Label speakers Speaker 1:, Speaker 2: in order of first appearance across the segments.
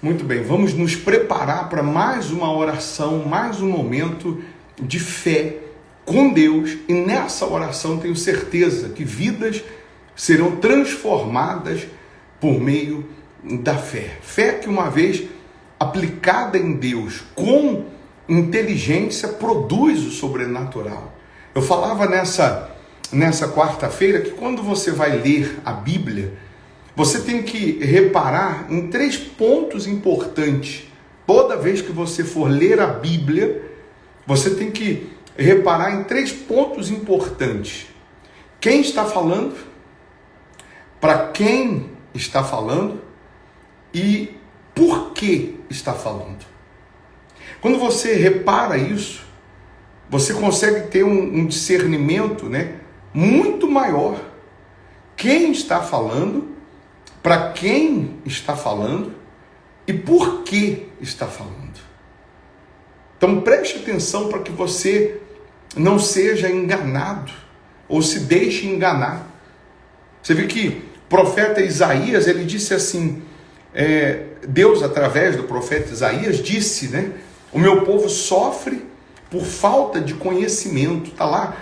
Speaker 1: Muito bem, vamos nos preparar para mais uma oração, mais um momento de fé com Deus. E nessa oração tenho certeza que vidas serão transformadas por meio da fé. Fé que, uma vez aplicada em Deus com inteligência, produz o sobrenatural. Eu falava nessa quarta-feira que quando você vai ler a Bíblia, você tem que reparar em 3 pontos importantes. Toda vez que você for ler a Bíblia, você tem que reparar em 3 pontos importantes. Quem está falando, para quem está falando e por que está falando. Quando você repara isso, você consegue ter um discernimento, muito maior. Quem está falando, para quem está falando e por que está falando. Então preste atenção para que você não seja enganado ou se deixe enganar. Você vê que o profeta Isaías, ele disse assim, Deus através do profeta Isaías disse, o meu povo sofre por falta de conhecimento. Está lá,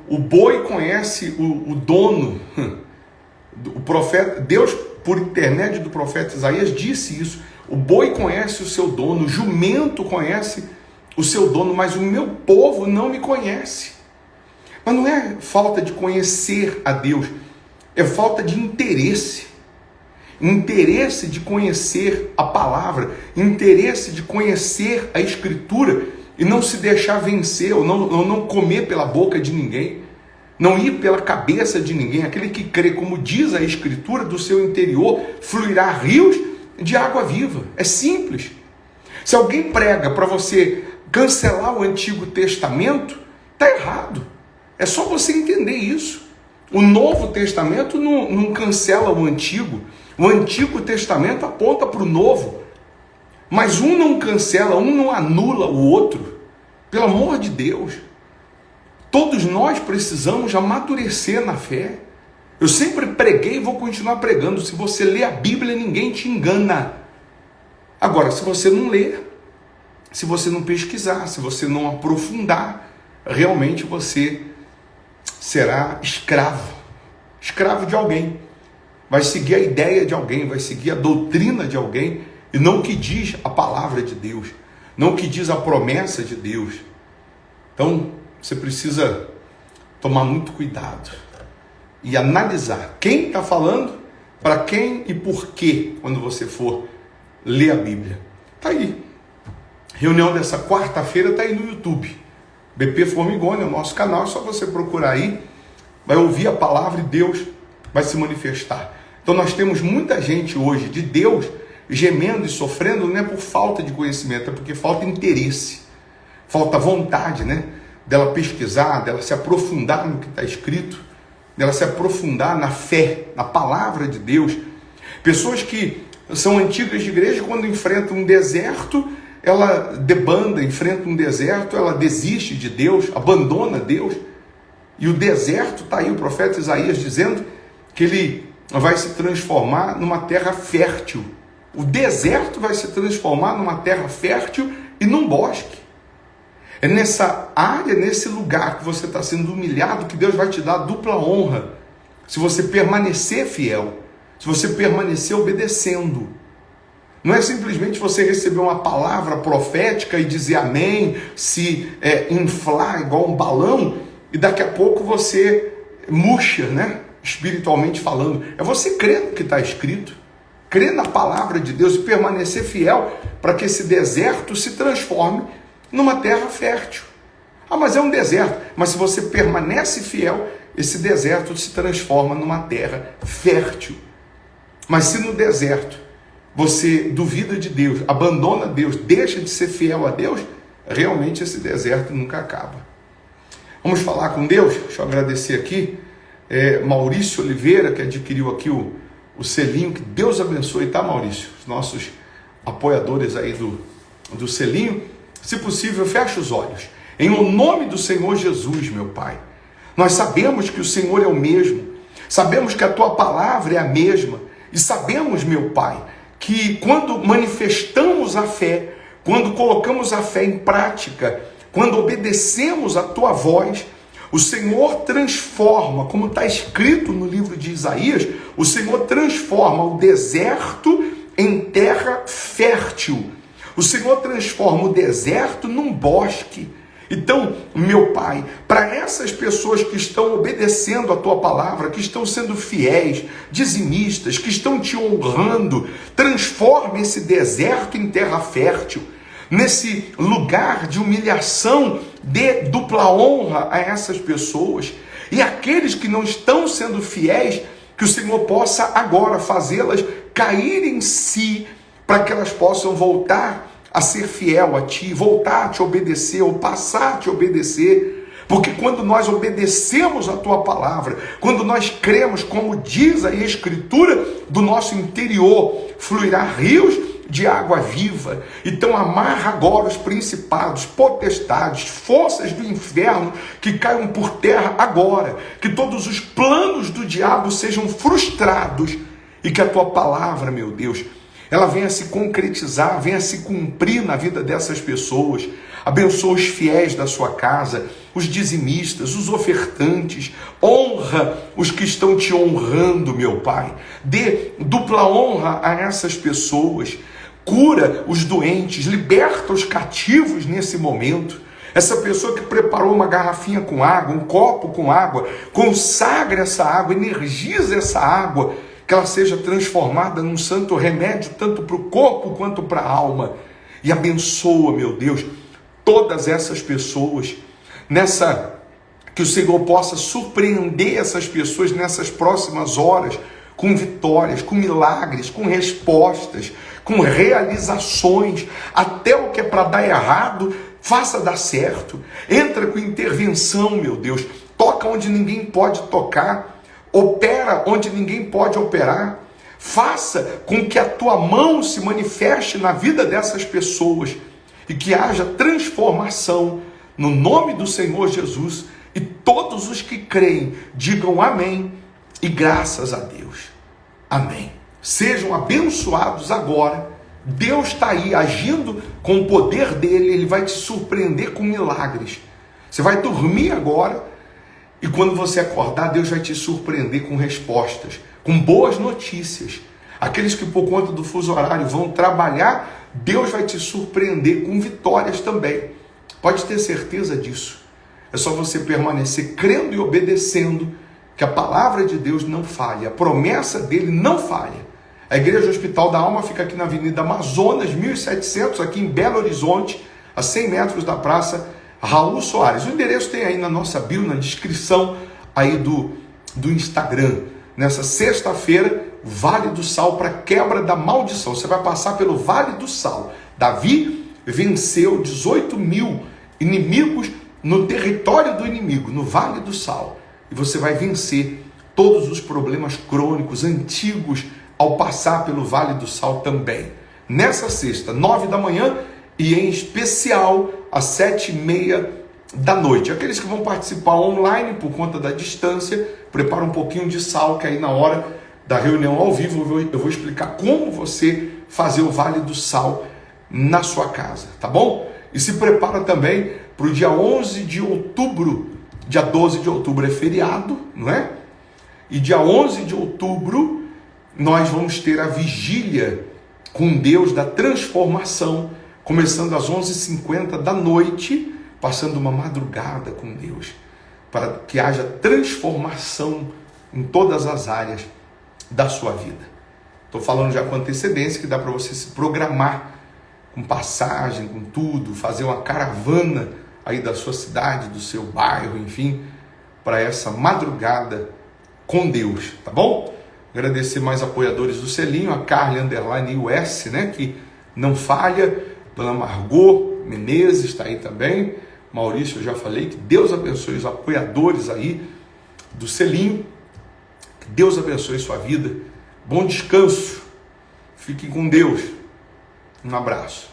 Speaker 1: o boi conhece o dono. O profeta, Deus, por intermédio do profeta Isaías, disse isso. O boi conhece o seu dono, o jumento conhece o seu dono, mas o meu povo não me conhece. Mas não é falta de conhecer a Deus, é falta de interesse. Interesse de conhecer a palavra, interesse de conhecer a Escritura e não se deixar vencer, ou não comer pela boca de ninguém. Não ir pela cabeça de ninguém. Aquele que crê, como diz a Escritura, do seu interior fluirá rios de água viva. É simples. Se alguém prega para você cancelar o Antigo Testamento, está errado. É só você entender isso. O Novo Testamento não cancela o Antigo. O Antigo Testamento aponta para o Novo. Mas um não cancela, um não anula o outro. Pelo amor de Deus. Todos nós precisamos amadurecer na fé. Eu sempre preguei e vou continuar pregando. Se você lê a Bíblia, ninguém te engana. Agora, se você não ler, se você não pesquisar, se você não aprofundar, realmente você será escravo. Escravo de alguém. Vai seguir a ideia de alguém, vai seguir a doutrina de alguém, e não o que diz a palavra de Deus, não o que diz a promessa de Deus. Então, você precisa tomar muito cuidado e analisar quem está falando, para quem e por quê, quando você for ler a Bíblia. Está aí. Reunião dessa quarta-feira está aí no YouTube. BP Formigoni é o nosso canal, é só você procurar aí, vai ouvir a palavra e Deus vai se manifestar. Então nós temos muita gente hoje de Deus gemendo e sofrendo, não é por falta de conhecimento, é porque falta interesse, falta vontade, dela pesquisar, dela se aprofundar no que está escrito, dela se aprofundar na fé, na palavra de Deus. Pessoas que são antigas de igreja, quando enfrentam um deserto, ela debanda, enfrenta um deserto, ela desiste de Deus, abandona Deus. E o deserto, está aí o profeta Isaías dizendo que ele vai se transformar numa terra fértil. O deserto vai se transformar numa terra fértil e num bosque. É nessa área, nesse lugar que você está sendo humilhado, que Deus vai te dar dupla honra. Se você permanecer fiel, se você permanecer obedecendo. Não é simplesmente você receber uma palavra profética e dizer amém, se inflar igual um balão, e daqui a pouco você murcha, espiritualmente falando. É você crer no que está escrito, crer na palavra de Deus e permanecer fiel para que esse deserto se transforme numa terra fértil. Ah, mas é um deserto. Mas se você permanece fiel, esse deserto se transforma numa terra fértil. Mas se no deserto você duvida de Deus, abandona Deus, deixa de ser fiel a Deus, realmente esse deserto nunca acaba. Vamos falar com Deus? Deixa eu agradecer aqui. Maurício Oliveira, que adquiriu aqui o selinho. Que Deus abençoe, tá, Maurício? Os nossos apoiadores aí do selinho. Se possível, feche os olhos. Em o nome do Senhor Jesus, meu Pai, nós sabemos que o Senhor é o mesmo, sabemos que a Tua palavra é a mesma, e sabemos, meu Pai, que quando manifestamos a fé, quando colocamos a fé em prática, quando obedecemos a tua voz, o Senhor transforma, como está escrito no livro de Isaías, o Senhor transforma o deserto em terra fértil. O Senhor transforma o deserto num bosque. Então, meu Pai, para essas pessoas que estão obedecendo a tua palavra, que estão sendo fiéis, dizimistas, que estão te honrando, transforma esse deserto em terra fértil. Nesse lugar de humilhação, dê dupla honra a essas pessoas. E aqueles que não estão sendo fiéis, que o Senhor possa agora fazê-las cair em si, para que elas possam voltar a ser fiel a ti, voltar a te obedecer, ou passar a te obedecer. Porque quando nós obedecemos a tua palavra, quando nós cremos, como diz a Escritura, do nosso interior fluirá rios de água viva. Então amarra agora os principados, potestades, forças do inferno que caiam por terra agora, que todos os planos do diabo sejam frustrados e que a tua palavra, meu Deus, ela venha se concretizar, venha se cumprir na vida dessas pessoas. Abençoa os fiéis da sua casa, os dizimistas, os ofertantes. Honra os que estão te honrando, meu Pai. Dê dupla honra a essas pessoas. Cura os doentes, liberta os cativos nesse momento. Essa pessoa que preparou uma garrafinha com água, um copo com água, consagra essa água, energiza essa água, que ela seja transformada num santo remédio, tanto para o corpo quanto para a alma. E abençoa, meu Deus, todas essas pessoas, que o Senhor possa surpreender essas pessoas nessas próximas horas, com vitórias, com milagres, com respostas, com realizações, até o que é para dar errado, faça dar certo. Entra com intervenção, meu Deus, toca onde ninguém pode tocar, opera onde ninguém pode operar. Faça com que a tua mão se manifeste na vida dessas pessoas e que haja transformação no nome do Senhor Jesus. E todos os que creem digam amém e graças a Deus. Amém. Sejam abençoados agora. Deus está aí agindo com o poder dele. Ele vai te surpreender com milagres. Você vai dormir agora. E quando você acordar, Deus vai te surpreender com respostas, com boas notícias. Aqueles que por conta do fuso horário vão trabalhar, Deus vai te surpreender com vitórias também. Pode ter certeza disso. É só você permanecer crendo e obedecendo, que a palavra de Deus não falha, a promessa dele não falha. A Igreja Hospital da Alma fica aqui na Avenida Amazonas, 1700, aqui em Belo Horizonte, a 100 metros da Praça Raul Soares. O endereço tem aí na nossa bio, na descrição aí do Instagram. Nessa sexta-feira, Vale do Sal para quebra da maldição. Você vai passar pelo Vale do Sal. Davi venceu 18 mil inimigos no território do inimigo, no Vale do Sal. E você vai vencer todos os problemas crônicos, antigos, ao passar pelo Vale do Sal também. Nessa sexta, 9 da manhã, e em especial às 7h30 da noite. Aqueles que vão participar online por conta da distância, prepara um pouquinho de sal, que aí na hora da reunião ao vivo eu vou explicar como você fazer o Vale do Sal na sua casa, tá bom? E se prepara também para o dia 11 de outubro, dia 12 de outubro é feriado, não é? E dia 11 de outubro nós vamos ter a vigília com Deus da transformação, começando às 11h50 da noite, passando uma madrugada com Deus, para que haja transformação em todas as áreas da sua vida. Estou falando já com antecedência, que dá para você se programar com passagem, com tudo, fazer uma caravana aí da sua cidade, do seu bairro, enfim, para essa madrugada com Deus, tá bom? Agradecer mais apoiadores do selinho, a Carly _US, né, que não falha, Dona Margot Menezes está aí também, Maurício, eu já falei, que Deus abençoe os apoiadores aí do selinho, que Deus abençoe sua vida, bom descanso, fique com Deus, um abraço.